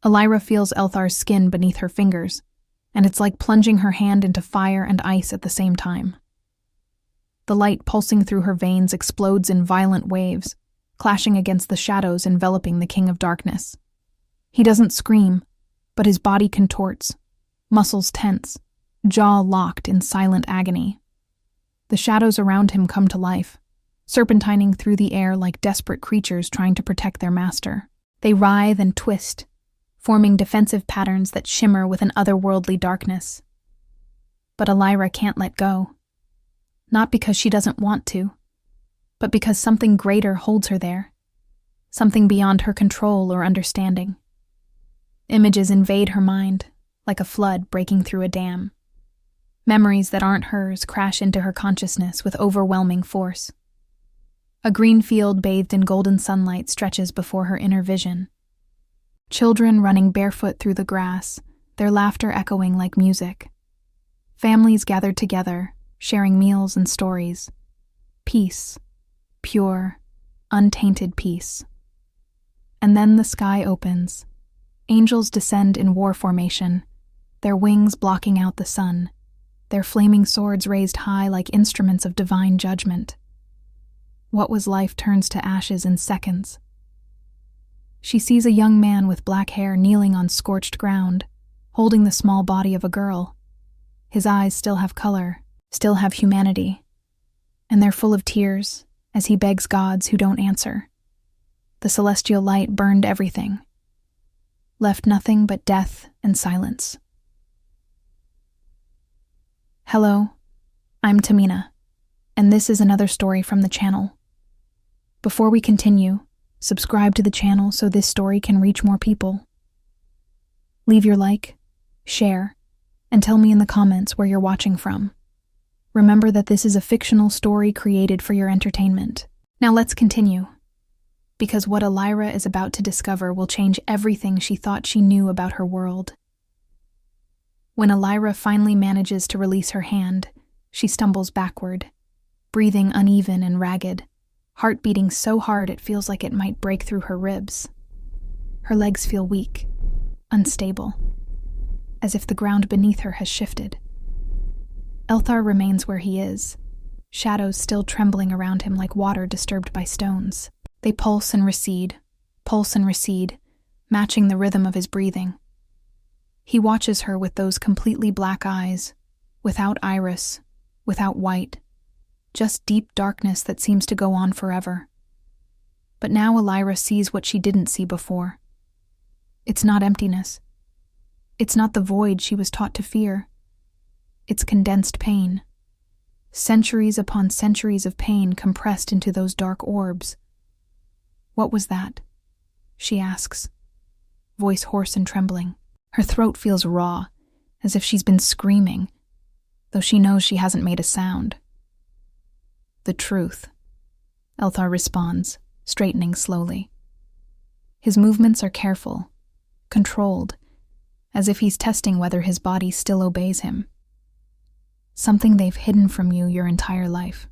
Elyra feels Elthar's skin beneath her fingers, and it's like plunging her hand into fire and ice at the same time. The light pulsing through her veins explodes in violent waves, clashing against the shadows enveloping the King of Darkness. He doesn't scream, but his body contorts, muscles tense, jaw locked in silent agony. The shadows around him come to life, serpentining through the air like desperate creatures trying to protect their master. They writhe and twist, forming defensive patterns that shimmer with an otherworldly darkness. But Elyra can't let go. Not because she doesn't want to, but because something greater holds her there, something beyond her control or understanding. Images invade her mind, like a flood breaking through a dam. Memories that aren't hers crash into her consciousness with overwhelming force. A green field bathed in golden sunlight stretches before her inner vision. Children running barefoot through the grass, their laughter echoing like music. Families gathered together, sharing meals and stories. Peace, pure, untainted peace. And then the sky opens. Angels descend in war formation, their wings blocking out the sun, their flaming swords raised high like instruments of divine judgment. What was life turns to ashes in seconds. She sees a young man with black hair kneeling on scorched ground, holding the small body of a girl. His eyes still have color, still have humanity, and they're full of tears as he begs gods who don't answer. The celestial light burned everything, left nothing but death and silence. Hello, I'm Tamina, and this is another story from the channel. Before we continue, subscribe to the channel so this story can reach more people. Leave your like, share, and tell me in the comments where you're watching from. Remember that this is a fictional story created for your entertainment. Now let's continue, because what Elyra is about to discover will change everything she thought she knew about her world. When Elyra finally manages to release her hand, she stumbles backward, breathing uneven and ragged, heart beating so hard it feels like it might break through her ribs. Her legs feel weak, unstable, as if the ground beneath her has shifted. Elthar remains where he is, shadows still trembling around him like water disturbed by stones. They pulse and recede, matching the rhythm of his breathing. He watches her with those completely black eyes, without iris, without white, just deep darkness that seems to go on forever. But now Elyra sees what she didn't see before. It's not emptiness. It's not the void she was taught to fear. It's condensed pain. Centuries upon centuries of pain compressed into those dark orbs. What was that? She asks, voice hoarse and trembling. Her throat feels raw, as if she's been screaming, though she knows she hasn't made a sound. The truth, Elthar responds, straightening slowly. His movements are careful, controlled, as if he's testing whether his body still obeys him. Something they've hidden from you your entire life.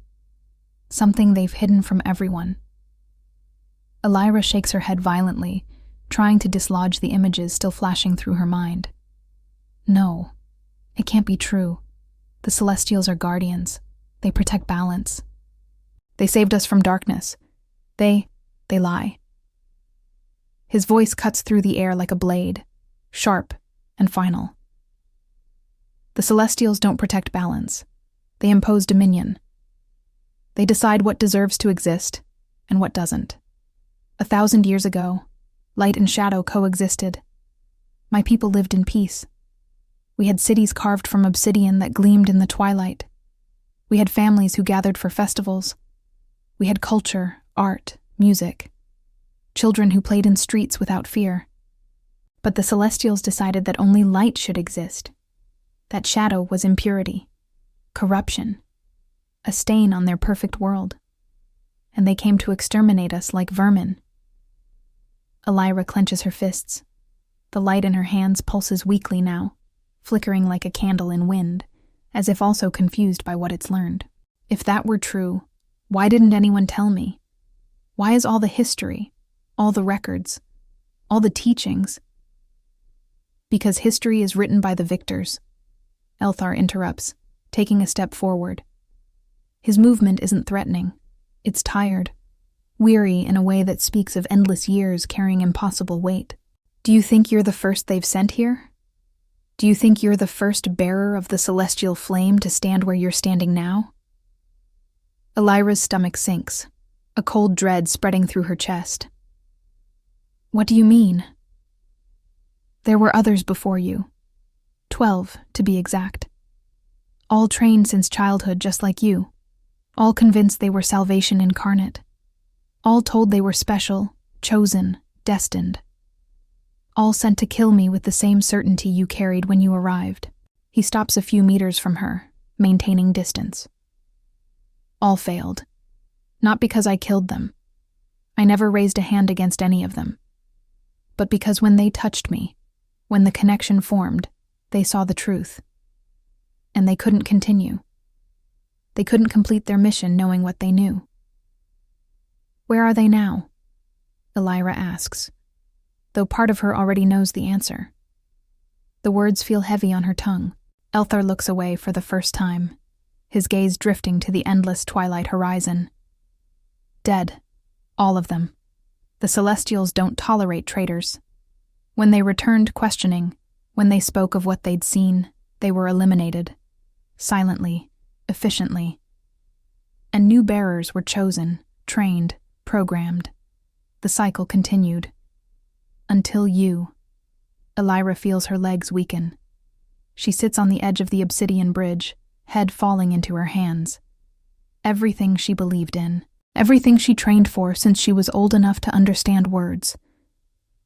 Something they've hidden from everyone. Elyra shakes her head violently, trying to dislodge the images still flashing through her mind. No, it can't be true. The Celestials are guardians. They protect balance. They saved us from darkness. They lie. His voice cuts through the air like a blade, sharp and final. The Celestials don't protect balance. They impose dominion. They decide what deserves to exist and what doesn't. 1,000 years ago, light and shadow coexisted. My people lived in peace. We had cities carved from obsidian that gleamed in the twilight. We had families who gathered for festivals. We had culture, art, music. Children who played in streets without fear. But the Celestials decided that only light should exist. That shadow was impurity, corruption, a stain on their perfect world. And they came to exterminate us like vermin. Elyra clenches her fists. The light in her hands pulses weakly now, flickering like a candle in wind, as if also confused by what it's learned. If that were true, why didn't anyone tell me? Why is all the history, all the records, all the teachings, Because history is written by the victors. Elthar interrupts, taking a step forward. His movement isn't threatening. It's tired, weary in a way that speaks of endless years carrying impossible weight. Do you think you're the first they've sent here? Do you think you're the first bearer of the celestial flame to stand where you're standing now? Elyra's stomach sinks, a cold dread spreading through her chest. What do you mean? There were others before you. 12, to be exact. All trained since childhood just like you. All convinced they were salvation incarnate. All told they were special, chosen, destined. All sent to kill me with the same certainty you carried when you arrived. He stops a few meters from her, maintaining distance. All failed. Not because I killed them. I never raised a hand against any of them. But because when they touched me, when the connection formed, they saw the truth. And they couldn't continue. They couldn't complete their mission knowing what they knew. Where are they now? Elyra asks, though part of her already knows the answer. The words feel heavy on her tongue. Elthar looks away for the first time, his gaze drifting to the endless twilight horizon. Dead. All of them. The Celestials don't tolerate traitors. When they returned questioning, when they spoke of what they'd seen, they were eliminated. Silently, efficiently. And new bearers were chosen, trained, programmed. The cycle continued. Until you. Elyra feels her legs weaken. She sits on the edge of the obsidian bridge, head falling into her hands. Everything she believed in, everything she trained for since she was old enough to understand words,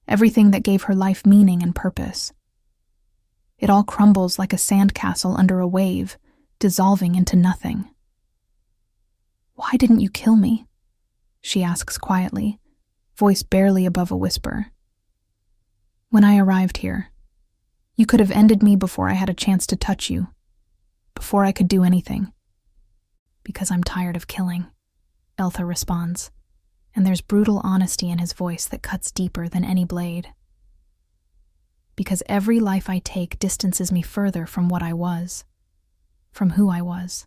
everything that gave her life meaning and purpose. It all crumbles like a sandcastle under a wave, dissolving into nothing. Why didn't you kill me? She asks quietly, voice barely above a whisper. When I arrived here, you could have ended me before I had a chance to touch you, before I could do anything. Because I'm tired of killing, Elthar responds, and there's brutal honesty in his voice that cuts deeper than any blade. Because every life I take distances me further from what I was, from who I was.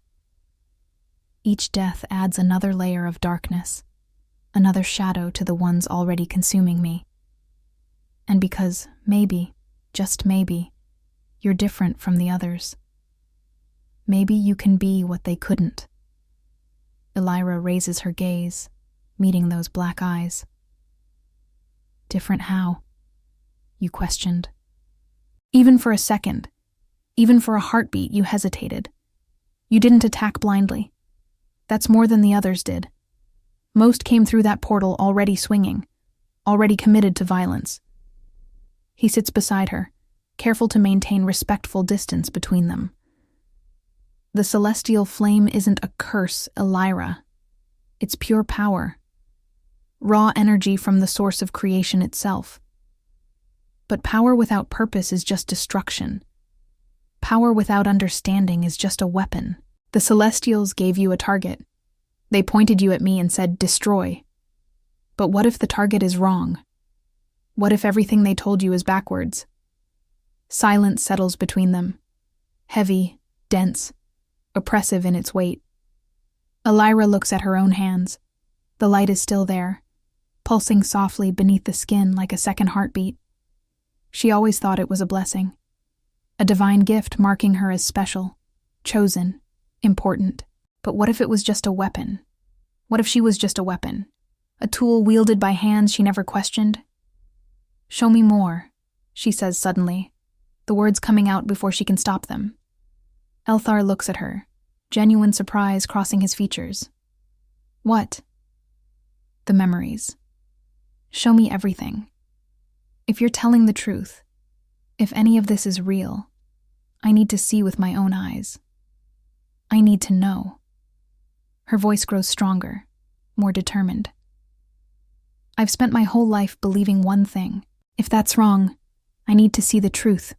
Each death adds another layer of darkness, another shadow to the ones already consuming me. And because maybe, just maybe, you're different from the others. Maybe you can be what they couldn't. Elyra raises her gaze, meeting those black eyes. Different how? You questioned. Even for a second, even for a heartbeat, you hesitated. You didn't attack blindly. That's more than the others did. Most came through that portal already swinging, already committed to violence. He sits beside her, careful to maintain respectful distance between them. The celestial flame isn't a curse, Elyra. It's pure power. Raw energy from the source of creation itself. But power without purpose is just destruction. Power without understanding is just a weapon. The Celestials gave you a target. They pointed you at me and said, destroy. But what if the target is wrong? What if everything they told you is backwards? Silence settles between them. Heavy, dense, oppressive in its weight. Elyra looks at her own hands. The light is still there, pulsing softly beneath the skin like a second heartbeat. She always thought it was a blessing, a divine gift marking her as special, chosen, important. But what if it was just a weapon? What if she was just a weapon? A tool wielded by hands she never questioned? Show me more, she says suddenly, the words coming out before she can stop them. Elthar looks at her, genuine surprise crossing his features. What? The memories. Show me everything. If you're telling the truth, if any of this is real, I need to see with my own eyes. I need to know. Her voice grows stronger, more determined. I've spent my whole life believing one thing. If that's wrong, I need to see the truth.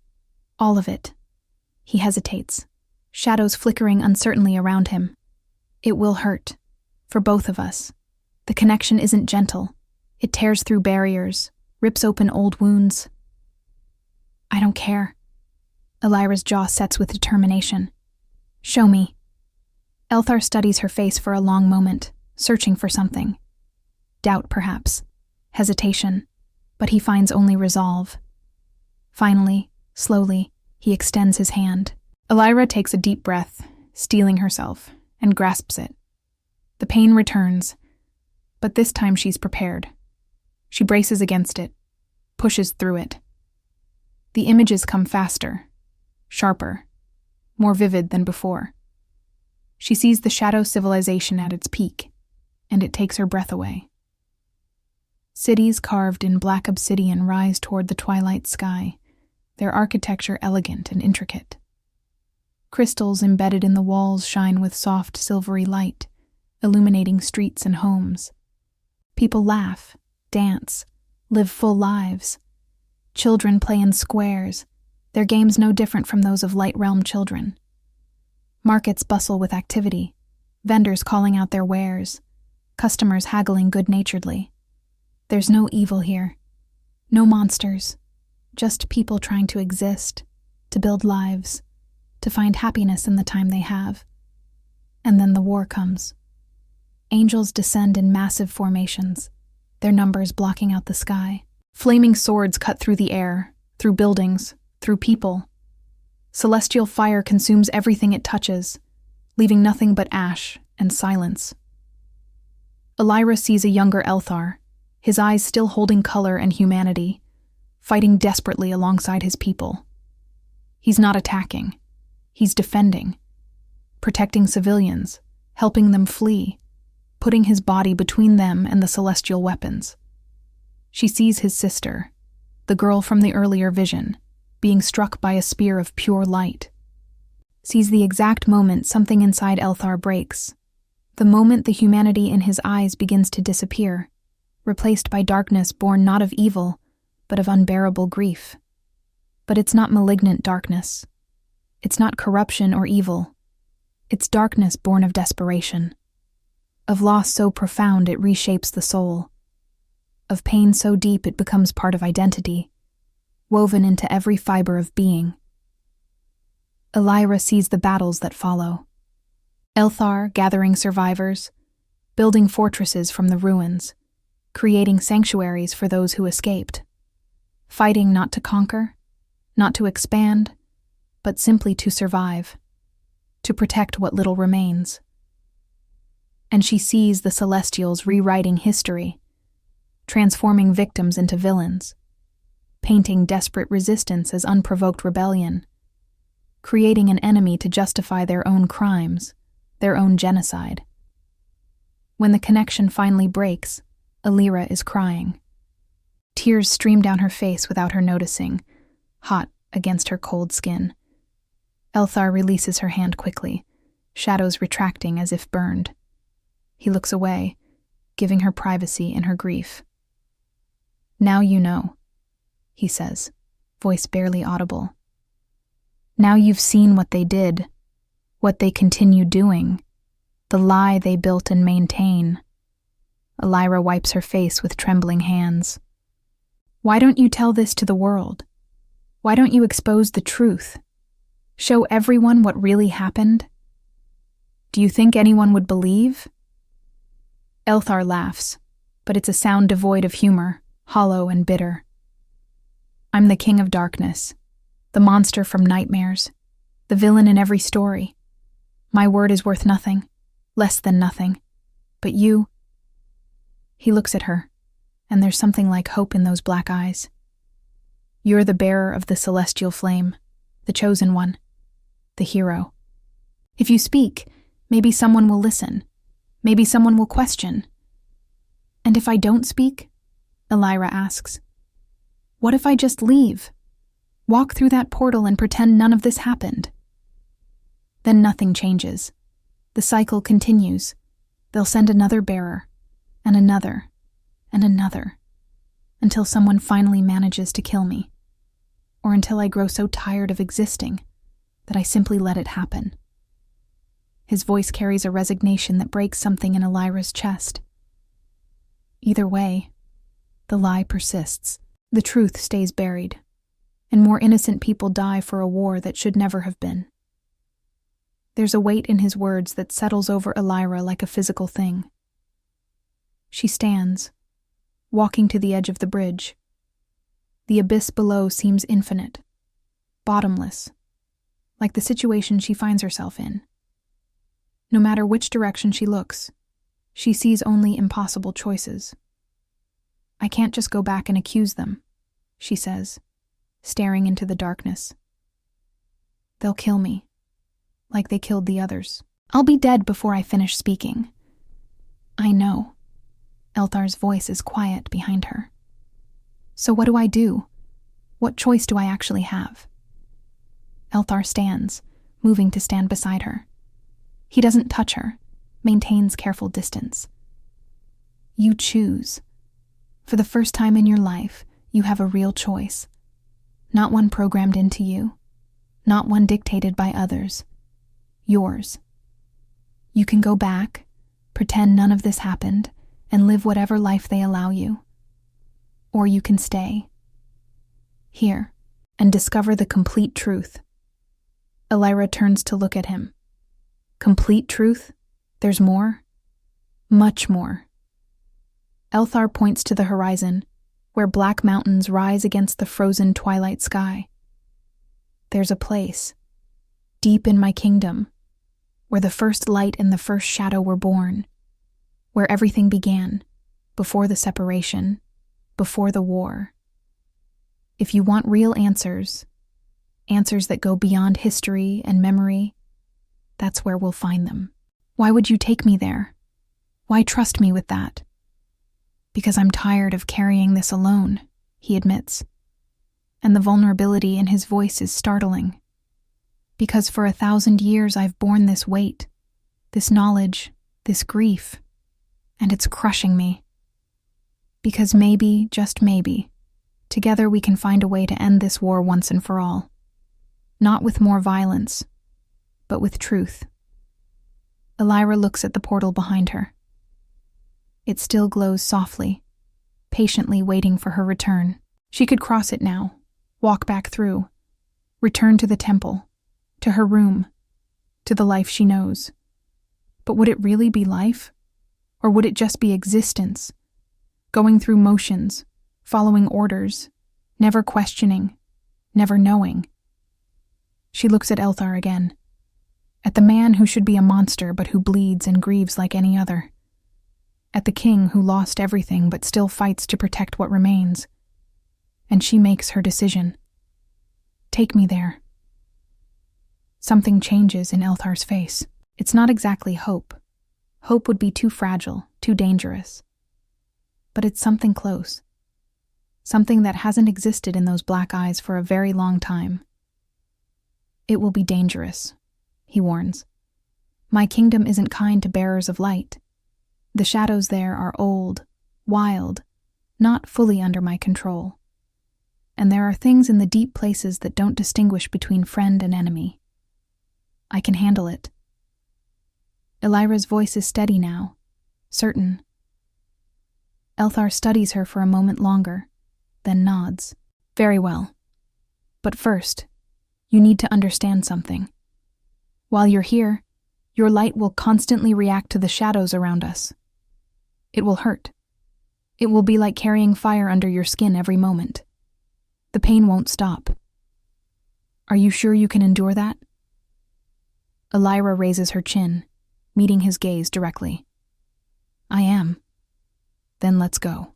All of it. He hesitates, shadows flickering uncertainly around him. It will hurt. For both of us. The connection isn't gentle. It tears through barriers, rips open old wounds. I don't don't care. Elyra's jaw sets with determination. Show me. Elthar studies her face for a long moment, searching for something. Doubt, perhaps. Hesitation. But he finds only resolve. Finally, slowly, he extends his hand. Elyra takes a deep breath, steeling herself, and grasps it. The pain returns, but this time she's prepared. She braces against it, pushes through it. The images come faster, sharper, more vivid than before. She sees the shadow civilization at its peak, and it takes her breath away. Cities carved in black obsidian rise toward the twilight sky, their architecture elegant and intricate. Crystals embedded in the walls shine with soft, silvery light, illuminating streets and homes. People laugh, dance, live full lives. Children play in squares, their games no different from those of Light Realm children. Markets bustle with activity, vendors calling out their wares, customers haggling good-naturedly. There's no evil here, no monsters, just people trying to exist, to build lives, to find happiness in the time they have. And then the war comes. Angels descend in massive formations, their numbers blocking out the sky. Flaming swords cut through the air, through buildings, through people. Celestial fire consumes everything it touches, leaving nothing but ash and silence. Elyra sees a younger Elthar, his eyes still holding color and humanity, fighting desperately alongside his people. He's not attacking. He's defending, protecting civilians, helping them flee, putting his body between them and the celestial weapons. She sees his sister, the girl from the earlier vision, being struck by a spear of pure light. Sees the exact moment something inside Elthar breaks, the moment the humanity in his eyes begins to disappear, replaced by darkness born not of evil, but of unbearable grief. But it's not malignant darkness. It's not corruption or evil. It's darkness born of desperation, of loss so profound it reshapes the soul, of pain so deep it becomes part of identity, woven into every fiber of being. Elyra sees the battles that follow. Elthar gathering survivors, building fortresses from the ruins, creating sanctuaries for those who escaped, fighting not to conquer, not to expand, but simply to survive, to protect what little remains. And she sees the Celestials rewriting history, transforming victims into villains, painting desperate resistance as unprovoked rebellion, creating an enemy to justify their own crimes, their own genocide. When the connection finally breaks, Elyra is crying. Tears stream down her face without her noticing, hot against her cold skin. Elthar releases her hand quickly, shadows retracting as if burned. He looks away, giving her privacy in her grief. "Now you know," he says, voice barely audible. "Now you've seen what they did, what they continue doing, the lie they built and maintain." Elyra wipes her face with trembling hands. "Why don't you tell this to the world? Why don't you expose the truth? Show everyone what really happened? Do you think anyone would believe?" Elthar laughs, but it's a sound devoid of humor, hollow and bitter. "I'm the king of darkness, the monster from nightmares, the villain in every story. My word is worth nothing, less than nothing. But you..." He looks at her, and there's something like hope in those black eyes. "You're the bearer of the celestial flame, the chosen one, the hero. If you speak, maybe someone will listen. Maybe someone will question." "And if I don't speak?" Elyra asks. "What if I just leave? Walk through that portal and pretend none of this happened?" Then nothing changes. The cycle continues. They'll send another bearer, and another, and another, until someone finally manages to kill me, or until I grow so tired of existing that I simply let it happen. His voice carries a resignation that breaks something in Elyra's chest. Either way, the lie persists. The truth stays buried, and more innocent people die for a war that should never have been. There's a weight in his words that settles over Elyra like a physical thing. She stands, walking to the edge of the bridge. The abyss below seems infinite, bottomless, like the situation she finds herself in. No matter which direction she looks, she sees only impossible choices. I can't just go back and accuse them, she says, staring into the darkness. They'll kill me, like they killed the others. I'll be dead before I finish speaking. I know. Elthar's voice is quiet behind her. So what do I do? What choice do I actually have? Elthar stands, moving to stand beside her. He doesn't touch her, maintains careful distance. You choose. For the first time in your life, you have a real choice. Not one programmed into you, not one dictated by others. Yours. You can go back, pretend none of this happened, and live whatever life they allow you. Or you can stay here and discover the complete truth. Elyra turns to look at him. Complete truth? There's more? Much more. Elthar points to the horizon, where black mountains rise against the frozen twilight sky. There's a place, deep in my kingdom, where the first light and the first shadow were born, where everything began, before the separation, before the war. If you want real answers, answers that go beyond history and memory, that's where we'll find them. Why would you take me there? Why trust me with that? Because I'm tired of carrying this alone, he admits. And the vulnerability in his voice is startling. Because for 1,000 years I've borne this weight, this knowledge, this grief, and it's crushing me. Because maybe, just maybe, together we can find a way to end this war once and for all. Not with more violence, but with truth. Elyra looks at the portal behind her. It still glows softly, patiently waiting for her return. She could cross it now, walk back through, return to the temple, to her room, to the life she knows. But would it really be life? Or would it just be existence? Going through motions, following orders, never questioning, never knowing. She looks at Elthar again, at the man who should be a monster but who bleeds and grieves like any other. At the king who lost everything but still fights to protect what remains. And she makes her decision. Take me there. Something changes in Elthar's face. It's not exactly hope. Hope would be too fragile, too dangerous. But it's something close. Something that hasn't existed in those black eyes for a very long time. It will be dangerous, he warns. My kingdom isn't kind to bearers of light. The shadows there are old, wild, not fully under my control. And there are things in the deep places that don't distinguish between friend and enemy. I can handle it. Elyra's voice is steady now, certain. Elthar studies her for a moment longer, then nods. Very well. But first, you need to understand something. While you're here, your light will constantly react to the shadows around us. It will hurt. It will be like carrying fire under your skin every moment. The pain won't stop. Are you sure you can endure that? Elyra raises her chin, meeting his gaze directly. I am. Then let's go.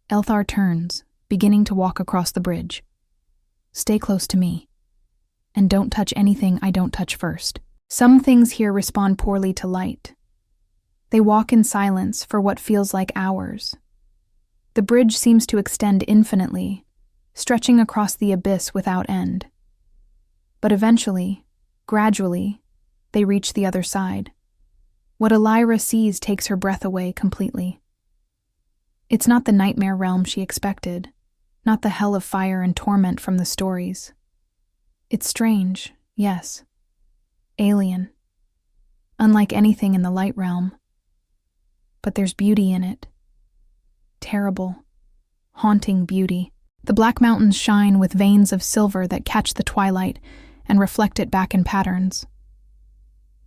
Elthar turns, beginning to walk across the bridge. Stay close to me. And don't touch anything I don't touch first. Some things here respond poorly to light. They walk in silence for what feels like hours. The bridge seems to extend infinitely, stretching across the abyss without end. But eventually, gradually, they reach the other side. What Elyra sees takes her breath away completely. It's not the nightmare realm she expected, not the hell of fire and torment from the stories. It's strange, yes. Alien. Unlike anything in the light realm. But there's beauty in it. Terrible, haunting beauty. The black mountains shine with veins of silver that catch the twilight and reflect it back in patterns.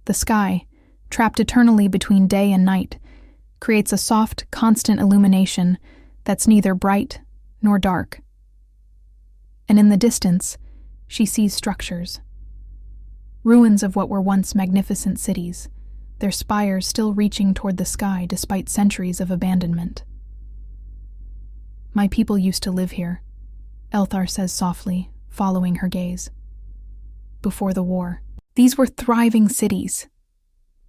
The sky, trapped eternally between day and night, creates a soft, constant illumination that's neither bright nor dark. And in the distance, she sees structures. Ruins of what were once magnificent cities, their spires still reaching toward the sky despite centuries of abandonment. "My people used to live here," Elthar says softly, following her gaze. "Before the war. These were thriving cities.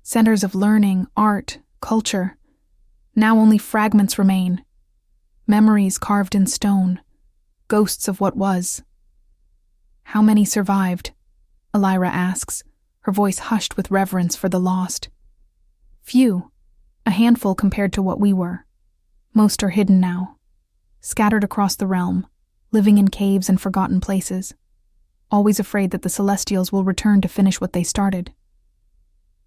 Centers of learning, art, culture. Now only fragments remain. Memories carved in stone. Ghosts of what was." "How many survived?" Elyra asks, her voice hushed with reverence for the lost. "Few. A handful compared to what we were. Most are hidden now, scattered across the realm, living in caves and forgotten places, always afraid that the Celestials will return to finish what they started."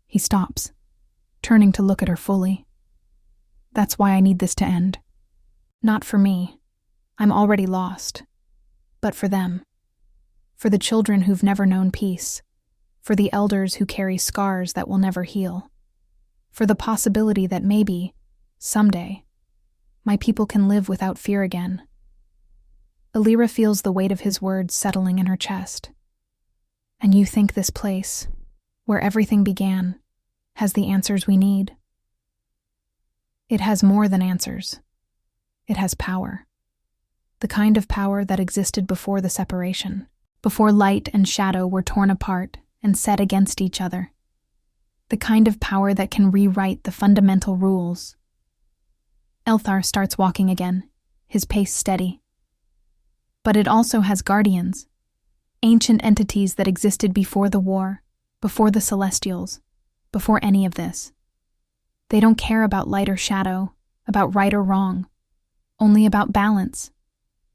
He stops, turning to look at her fully. "That's why I need this to end. Not for me. I'm already lost. But for them. For the children who've never known peace. For the elders who carry scars that will never heal. For the possibility that maybe, someday, my people can live without fear again." Elyra feels the weight of his words settling in her chest. "And you think this place, where everything began, has the answers we need?" "It has more than answers. It has power. The kind of power that existed before the separation, before light and shadow were torn apart and set against each other. The kind of power that can rewrite the fundamental rules." Elthar starts walking again, his pace steady. "But it also has guardians, ancient entities that existed before the war, before the Celestials, before any of this. They don't care about light or shadow, about right or wrong, only about balance.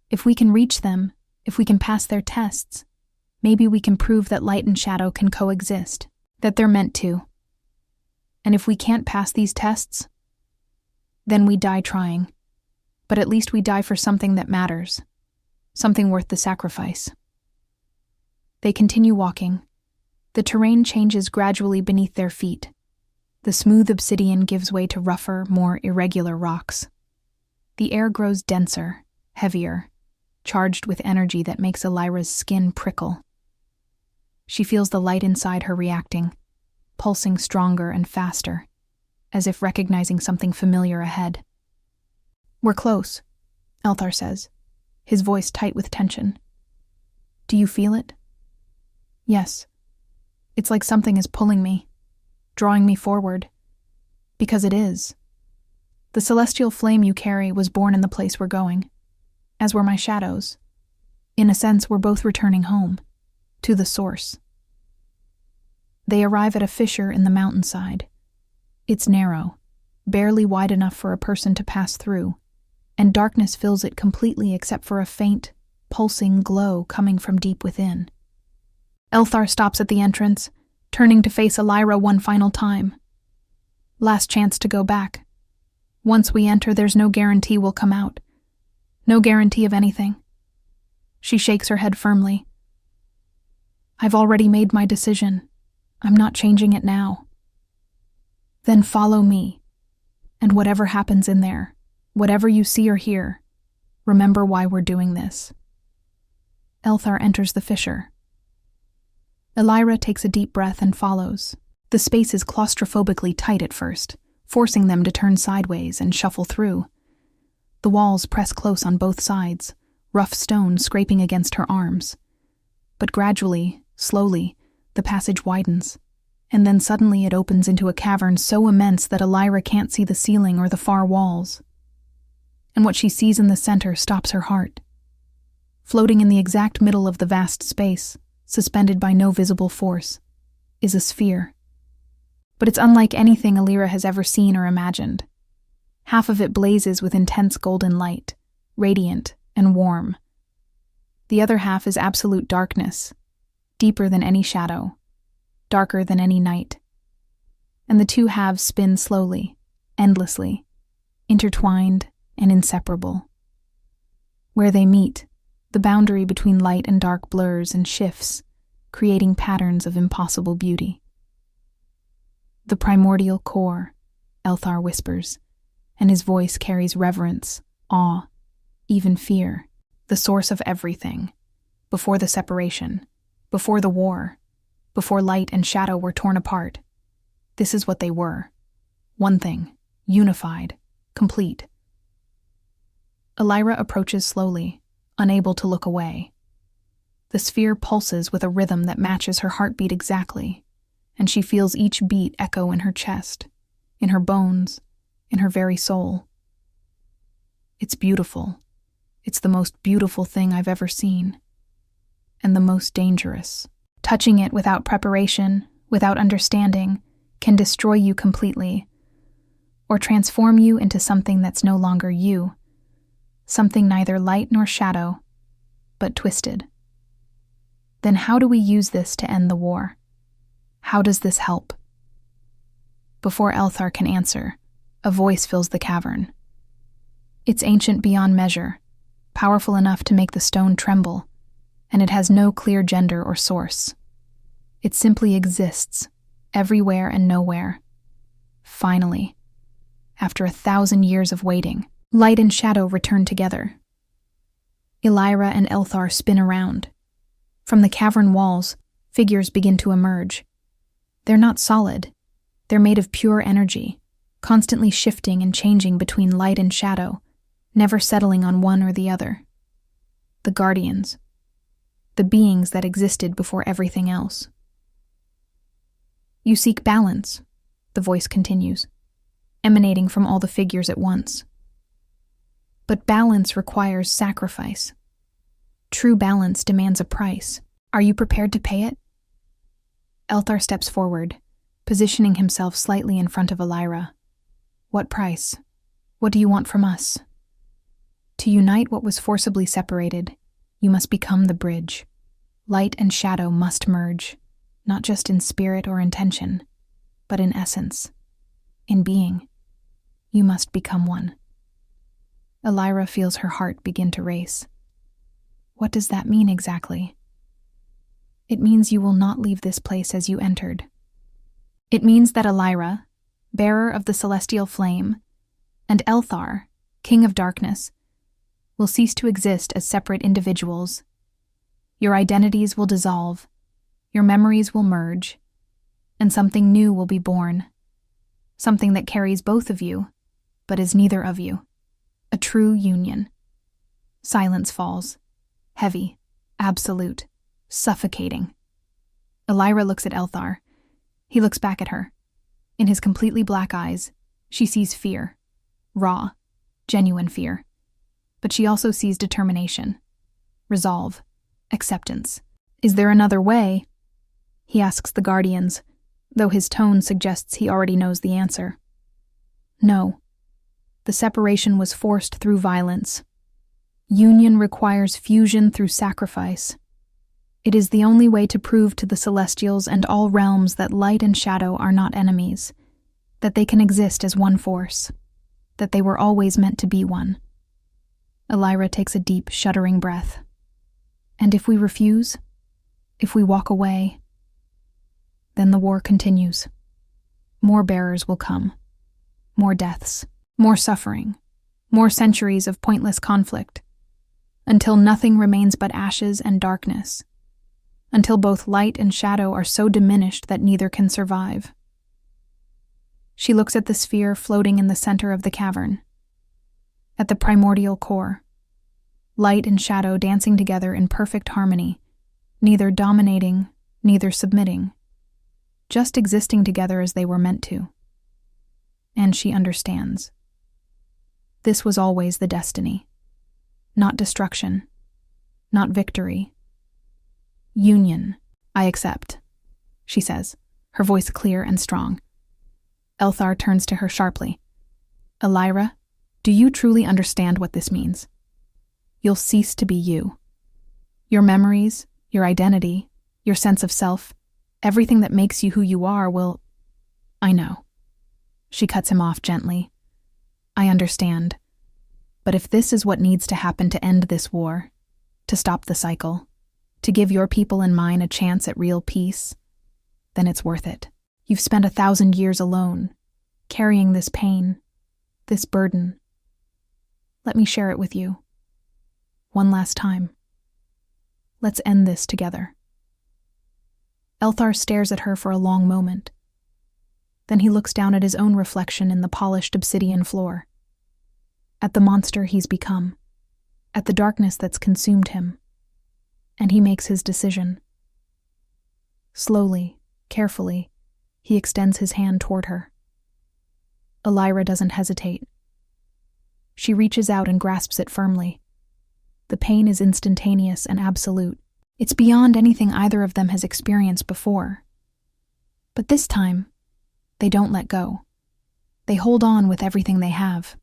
If we can reach them, if we can pass their tests, maybe we can prove that light and shadow can coexist, that they're meant to. And if we can't pass these tests, then we die trying. But at least we die for something that matters, something worth the sacrifice." They continue walking. The terrain changes gradually beneath their feet. The smooth obsidian gives way to rougher, more irregular rocks. The air grows denser, heavier, charged with energy that makes Elyra's skin prickle. She feels the light inside her reacting, pulsing stronger and faster, as if recognizing something familiar ahead. "We're close," Elthar says, his voice tight with tension. "Do you feel it?" "Yes. It's like something is pulling me, drawing me forward. Because it is. The celestial flame you carry was born in the place we're going, as were my shadows. In a sense, we're both returning home, to the source." They arrive at a fissure in the mountainside. It's narrow, barely wide enough for a person to pass through, and darkness fills it completely except for a faint, pulsing glow coming from deep within. Elthar stops at the entrance, turning to face Elyra one final time. Last chance to go back. Once we enter, there's no guarantee we'll come out. No guarantee of anything. She shakes her head firmly. "I've already made my decision. I'm not changing it now." "Then follow me. And whatever happens in there, whatever you see or hear, remember why we're doing this." Elthar enters the fissure. Elyra takes a deep breath and follows. The space is claustrophobically tight at first, forcing them to turn sideways and shuffle through. The walls press close on both sides, rough stone scraping against her arms. But gradually, slowly, the passage widens, and then suddenly it opens into a cavern so immense that Elyra can't see the ceiling or the far walls. And what she sees in the center stops her heart. Floating in the exact middle of the vast space, suspended by no visible force, is a sphere. But it's unlike anything Elyra has ever seen or imagined. Half of it blazes with intense golden light, radiant and warm. The other half is absolute darkness, deeper than any shadow, darker than any night. And the two halves spin slowly, endlessly, intertwined and inseparable. Where they meet, The boundary between light and dark blurs and shifts, creating patterns of impossible beauty. The primordial core, Elthar whispers, and his voice carries reverence, awe, even fear, the source of everything. Before the separation, before the war, before light and shadow were torn apart, this is what they were. One thing, unified, complete. Elyra approaches slowly, unable to look away. The sphere pulses with a rhythm that matches her heartbeat exactly, and she feels each beat echo in her chest, in her bones, in her very soul. It's beautiful. It's the most beautiful thing I've ever seen. And the most dangerous. Touching it without preparation, without understanding, can destroy you completely, or transform you into something that's no longer you, something neither light nor shadow, but twisted. Then how do we use this to end the war? How does this help? Before Elthar can answer, a voice fills the cavern. It's ancient beyond measure, powerful enough to make the stone tremble, and it has no clear gender or source. It simply exists, everywhere and nowhere. Finally, after 1,000 years of waiting, light and shadow return together. Elyra and Elthar spin around. From the cavern walls, figures begin to emerge. They're not solid. They're made of pure energy, constantly shifting and changing between light and shadow, never settling on one or the other. The guardians. The beings that existed before everything else. You seek balance, the voice continues, emanating from all the figures at once. But balance requires sacrifice. True balance demands a price. Are you prepared to pay it? Elthar steps forward, positioning himself slightly in front of Elyra. What price? What do you want from us? To unite what was forcibly separated, you must become the bridge. Light and shadow must merge, not just in spirit or intention, but in essence, in being. You must become one. Elyra feels her heart begin to race. What does that mean exactly? It means you will not leave this place as you entered. It means that Elyra, bearer of the celestial flame, and Elthar, king of darkness, will cease to exist as separate individuals. Your identities will dissolve, your memories will merge, and something new will be born. Something that carries both of you, but is neither of you. A true union. Silence falls. Heavy, absolute, suffocating. Elyra looks at Elthar. He looks back at her. In his completely black eyes, she sees fear. Raw, genuine fear. But she also sees determination. Resolve. Acceptance. Is there another way? He asks the guardians, though his tone suggests he already knows the answer. No. The separation was forced through violence. Union requires fusion through sacrifice. It is the only way to prove to the Celestials and all realms that light and shadow are not enemies, that they can exist as one force, that they were always meant to be one. Elyra takes a deep, shuddering breath. And if we refuse, if we walk away, then the war continues. More bearers will come, more deaths, more suffering, more centuries of pointless conflict, until nothing remains but ashes and darkness, until both light and shadow are so diminished that neither can survive. She looks at the sphere floating in the center of the cavern, at the primordial core, light and shadow dancing together in perfect harmony, neither dominating, neither submitting, just existing together as they were meant to. And she understands. This was always the destiny. Not destruction. Not victory. Union. I accept, she says, her voice clear and strong. Elthar turns to her sharply. Elyra, do you truly understand what this means? You'll cease to be you. Your memories, your identity, your sense of self, everything that makes you who you are will... I know. She cuts him off gently. I understand. But if this is what needs to happen to end this war, to stop the cycle, to give your people and mine a chance at real peace, then it's worth it. You've spent 1,000 years alone, carrying this pain, this burden. Let me share it with you. One last time. Let's end this together. Elthar stares at her for a long moment. Then he looks down at his own reflection in the polished obsidian floor, at the monster he's become, at the darkness that's consumed him, and he makes his decision. Slowly, carefully, he extends his hand toward her. Elyra doesn't hesitate. She reaches out and grasps it firmly. The pain is instantaneous and absolute. It's beyond anything either of them has experienced before. But this time, they don't let go. They hold on with everything they have.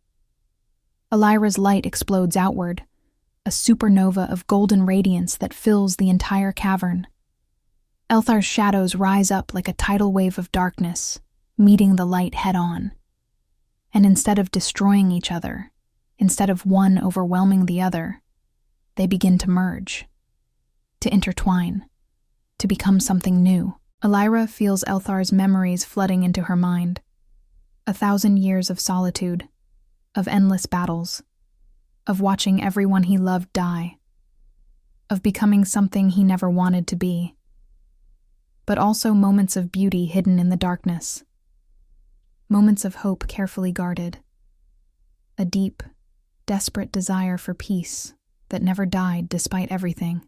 Elyra's light explodes outward, a supernova of golden radiance that fills the entire cavern. Elthar's shadows rise up like a tidal wave of darkness, meeting the light head-on. And instead of destroying each other, instead of one overwhelming the other, they begin to merge, to intertwine, to become something new. Elyra feels Elthar's memories flooding into her mind. 1,000 years of solitude, of endless battles, of watching everyone he loved die, of becoming something he never wanted to be, but also moments of beauty hidden in the darkness, moments of hope carefully guarded, a deep, desperate desire for peace that never died despite everything.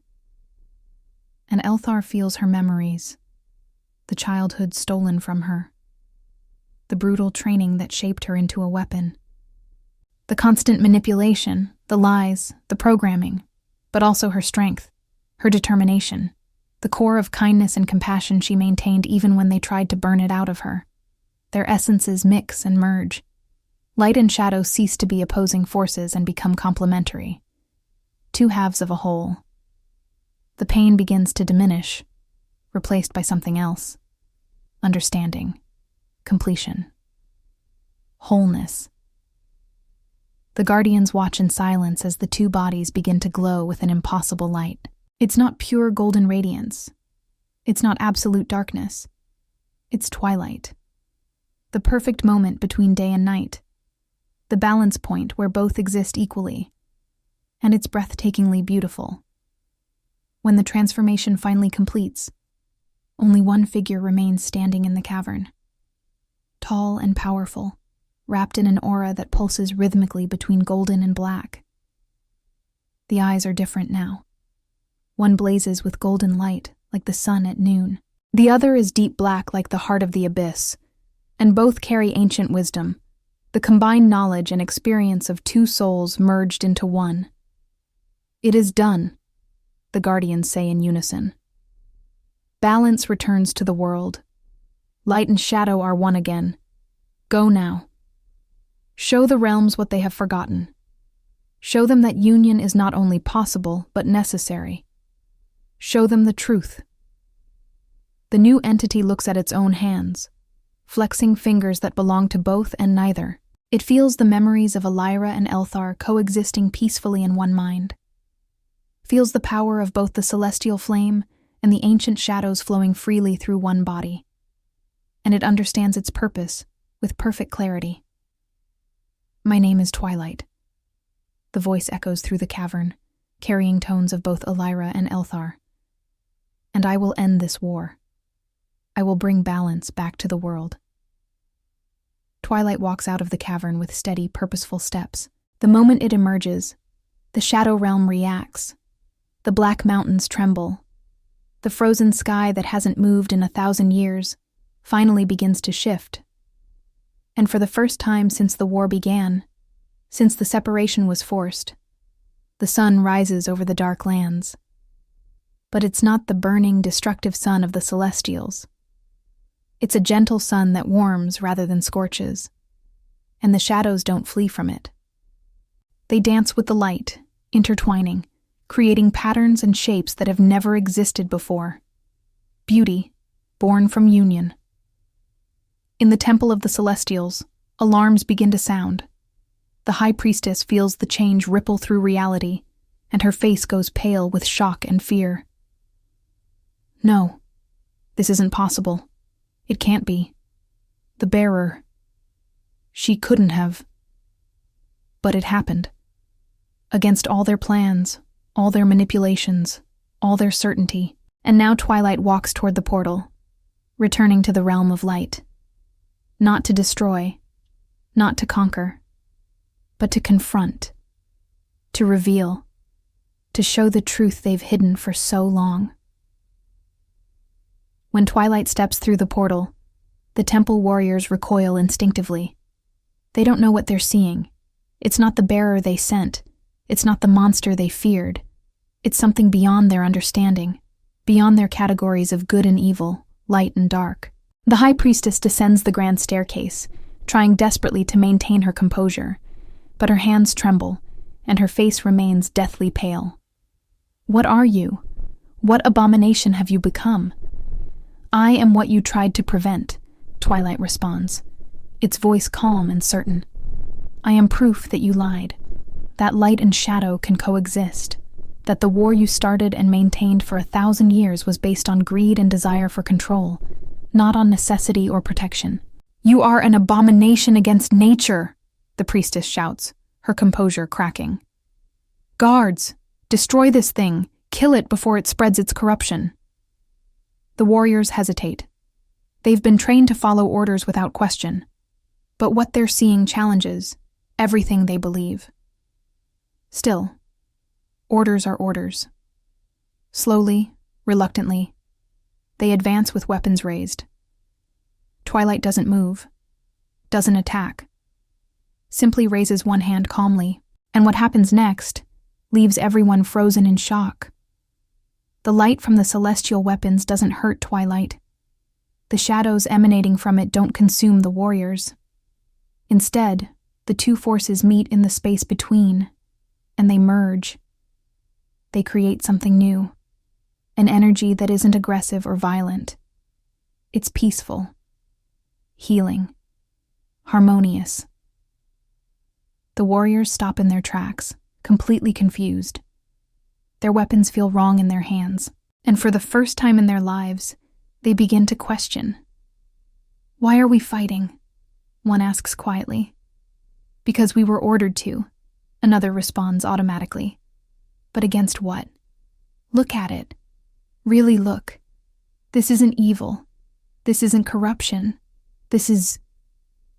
And Elthar feels her memories, the childhood stolen from her, the brutal training that shaped her into a weapon, the constant manipulation, the lies, the programming, but also her strength, her determination, the core of kindness and compassion she maintained even when they tried to burn it out of her. Their essences mix and merge. Light and shadow cease to be opposing forces and become complementary. Two halves of a whole. The pain begins to diminish, replaced by something else. Understanding. Completion. Wholeness. The guardians watch in silence as the two bodies begin to glow with an impossible light. It's not pure golden radiance. It's not absolute darkness. It's twilight. The perfect moment between day and night. The balance point where both exist equally. And it's breathtakingly beautiful. When the transformation finally completes, only one figure remains standing in the cavern. Tall and powerful, wrapped in an aura that pulses rhythmically between golden and black. The eyes are different now. One blazes with golden light, like the sun at noon. The other is deep black like the heart of the abyss, and both carry ancient wisdom, the combined knowledge and experience of two souls merged into one. It is done, the guardians say in unison. Balance returns to the world. Light and shadow are one again. Go now. Show the realms what they have forgotten. Show them that union is not only possible, but necessary. Show them the truth. The new entity looks at its own hands, flexing fingers that belong to both and neither. It feels the memories of Elyra and Elthar coexisting peacefully in one mind. Feels the power of both the celestial flame and the ancient shadows flowing freely through one body. And it understands its purpose with perfect clarity. My name is Twilight. The voice echoes through the cavern, carrying tones of both Elyra and Elthar. And I will end this war. I will bring balance back to the world. Twilight walks out of the cavern with steady, purposeful steps. The moment it emerges, the shadow realm reacts. The black mountains tremble. The frozen sky that hasn't moved in 1,000 years finally begins to shift. And for the first time since the war began, since the separation was forced, the sun rises over the dark lands. But it's not the burning, destructive sun of the Celestials. It's a gentle sun that warms rather than scorches, and the shadows don't flee from it. They dance with the light, intertwining, creating patterns and shapes that have never existed before. Beauty, born from union. In the Temple of the Celestials, alarms begin to sound. The High Priestess feels the change ripple through reality, and her face goes pale with shock and fear. No, this isn't possible. It can't be. The bearer. She couldn't have. But it happened. Against all their plans, all their manipulations, all their certainty. And now Twilight walks toward the portal, returning to the realm of light. Not to destroy, not to conquer, but to confront, to reveal, to show the truth they've hidden for so long. When Twilight steps through the portal, the temple warriors recoil instinctively. They don't know what they're seeing. It's not the bearer they sent. It's not the monster they feared. It's something beyond their understanding, beyond their categories of good and evil, light and dark. The High Priestess descends the grand staircase, trying desperately to maintain her composure, but her hands tremble, and her face remains deathly pale. What are you? What abomination have you become? I am what you tried to prevent, Twilight responds, its voice calm and certain. I am proof that you lied, that light and shadow can coexist, that the war you started and maintained for 1,000 years was based on greed and desire for control, not on necessity or protection. You are an abomination against nature, the priestess shouts, her composure cracking. Guards, destroy this thing, kill it before it spreads its corruption. The warriors hesitate. They've been trained to follow orders without question, but what they're seeing challenges everything they believe. Still, orders are orders. Slowly, reluctantly, they advance with weapons raised. Twilight doesn't move, doesn't attack, simply raises one hand calmly, and what happens next leaves everyone frozen in shock. The light from the celestial weapons doesn't hurt Twilight. The shadows emanating from it don't consume the warriors. Instead, the two forces meet in the space between, and they merge. They create something new, an energy that isn't aggressive or violent. It's peaceful, healing, harmonious. The warriors stop in their tracks, completely confused. Their weapons feel wrong in their hands, and for the first time in their lives, they begin to question. Why are we fighting? One asks quietly. Because we were ordered to, another responds automatically. But against what? Look at it. Really look. This isn't evil. This isn't corruption. This is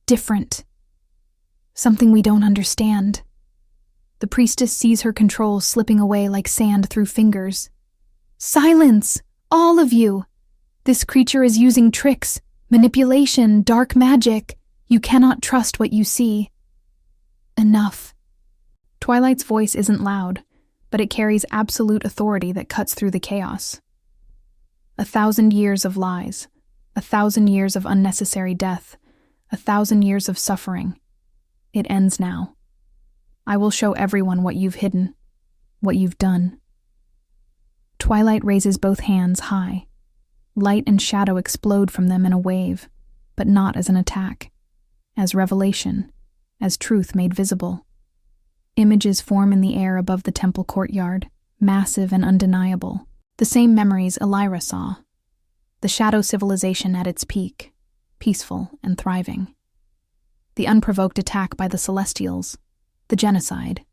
different. Something we don't understand. The priestess sees her control slipping away like sand through fingers. Silence! All of you! This creature is using tricks, manipulation, dark magic. You cannot trust what you see. Enough. Twilight's voice isn't loud, but it carries absolute authority that cuts through the chaos. 1,000 years of lies, 1,000 years of unnecessary death, 1,000 years of suffering. It ends now. I will show everyone what you've hidden, what you've done. Twilight raises both hands high. Light and shadow explode from them in a wave, but not as an attack, as revelation, as truth made visible. Images form in the air above the temple courtyard, massive and undeniable. The same memories Elyra saw. The shadow civilization at its peak, peaceful and thriving. The unprovoked attack by the Celestials, the genocide,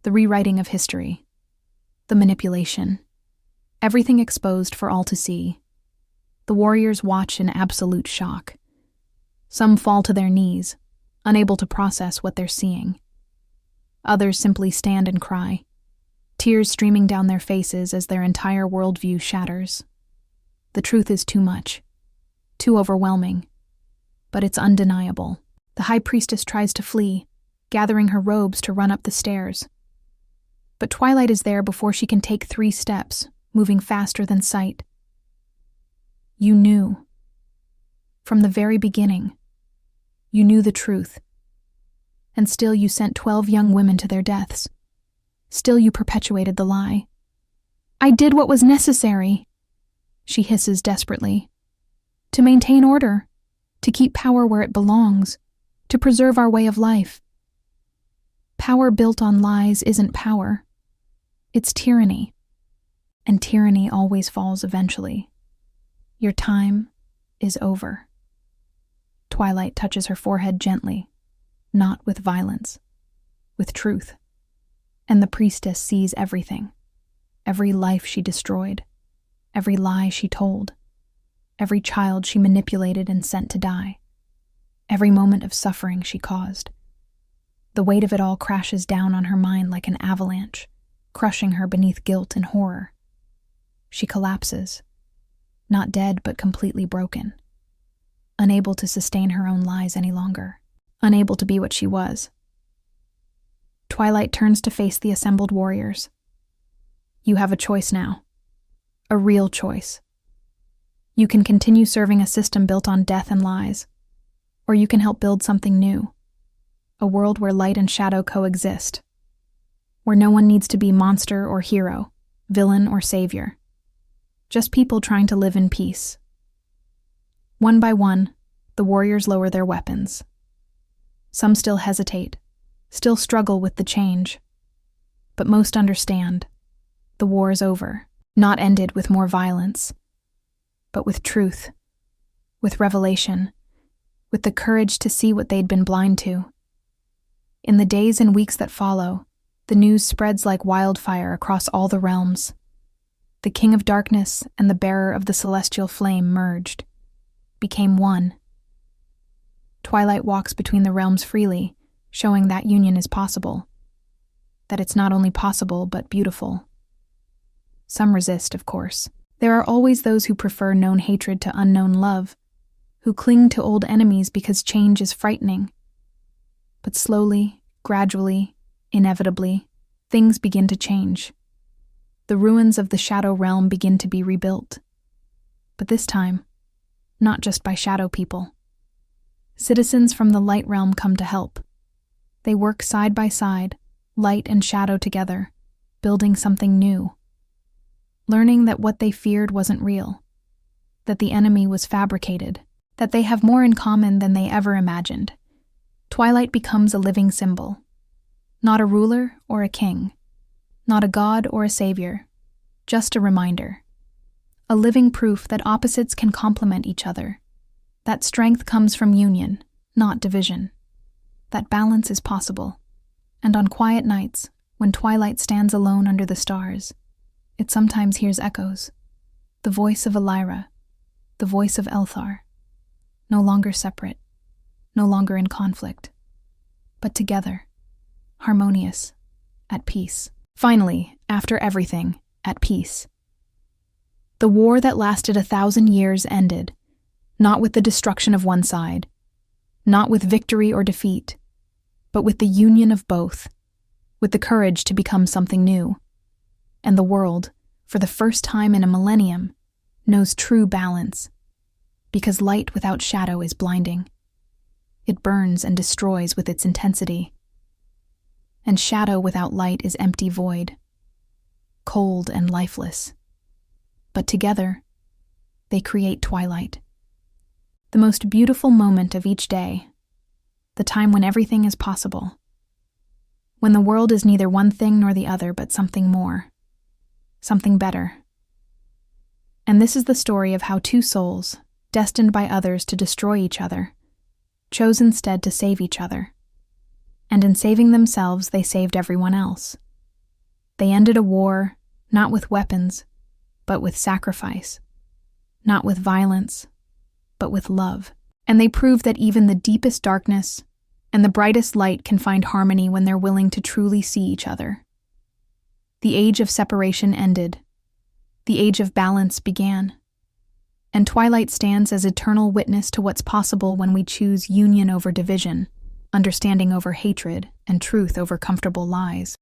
the rewriting of history, the manipulation. Everything exposed for all to see. The warriors watch in absolute shock. Some fall to their knees, unable to process what they're seeing. Others simply stand and cry, tears streaming down their faces as their entire worldview shatters. The truth is too much, too overwhelming, but it's undeniable. The High Priestess tries to flee, gathering her robes to run up the stairs. But Twilight is there before she can take 3 steps, moving faster than sight. You knew. From the very beginning, you knew the truth. And still you sent 12 young women to their deaths. Still you perpetuated the lie. I did what was necessary, she hisses desperately. To maintain order, to keep power where it belongs, to preserve our way of life. Power built on lies isn't power. It's tyranny, and tyranny always falls eventually. Your time is over. Twilight touches her forehead gently, not with violence, with truth. And the priestess sees everything, every life she destroyed, every lie she told, every child she manipulated and sent to die, every moment of suffering she caused. The weight of it all crashes down on her mind like an avalanche, crushing her beneath guilt and horror. She collapses, not dead but completely broken, unable to sustain her own lies any longer, unable to be what she was. Twilight turns to face the assembled warriors. You have a choice now, a real choice. You can continue serving a system built on death and lies, or you can help build something new, a world where light and shadow coexist, where no one needs to be monster or hero, villain or savior, just people trying to live in peace. One by one, the warriors lower their weapons. Some still hesitate, still struggle with the change, but most understand. The war is over, not ended with more violence, but with truth, with revelation, with the courage to see what they'd been blind to. In the days and weeks that follow, the news spreads like wildfire across all the realms. The King of Darkness and the bearer of the celestial flame merged, became one. Twilight walks between the realms freely, showing that union is possible, that it's not only possible but beautiful. Some resist, of course. There are always those who prefer known hatred to unknown love, who cling to old enemies because change is frightening. But slowly, gradually, inevitably, things begin to change. The ruins of the Shadow Realm begin to be rebuilt. But this time, not just by shadow people. Citizens from the Light Realm come to help. They work side by side, light and shadow together, building something new. Learning that what they feared wasn't real, that the enemy was fabricated, that they have more in common than they ever imagined. Twilight becomes a living symbol. Not a ruler or a king, not a god or a savior, just a reminder. A living proof that opposites can complement each other, that strength comes from union, not division, that balance is possible. And on quiet nights, when Twilight stands alone under the stars, it sometimes hears echoes. The voice of Elyra, the voice of Elthar, no longer separate, no longer in conflict, but together, harmonious, at peace. Finally, after everything, at peace. The war that lasted 1,000 years ended, not with the destruction of one side, not with victory or defeat, but with the union of both, with the courage to become something new. And the world, for the first time in a millennium, knows true balance, because light without shadow is blinding. It burns and destroys with its intensity. And shadow without light is empty void, cold and lifeless. But together, they create twilight. The most beautiful moment of each day, the time when everything is possible, when the world is neither one thing nor the other but something more, something better. And this is the story of how two souls, destined by others to destroy each other, chose instead to save each other. And in saving themselves, they saved everyone else. They ended a war, not with weapons, but with sacrifice, not with violence, but with love. And they proved that even the deepest darkness and the brightest light can find harmony when they're willing to truly see each other. The age of separation ended. The age of balance began. And Twilight stands as eternal witness to what's possible when we choose union over division, understanding over hatred, and truth over comfortable lies.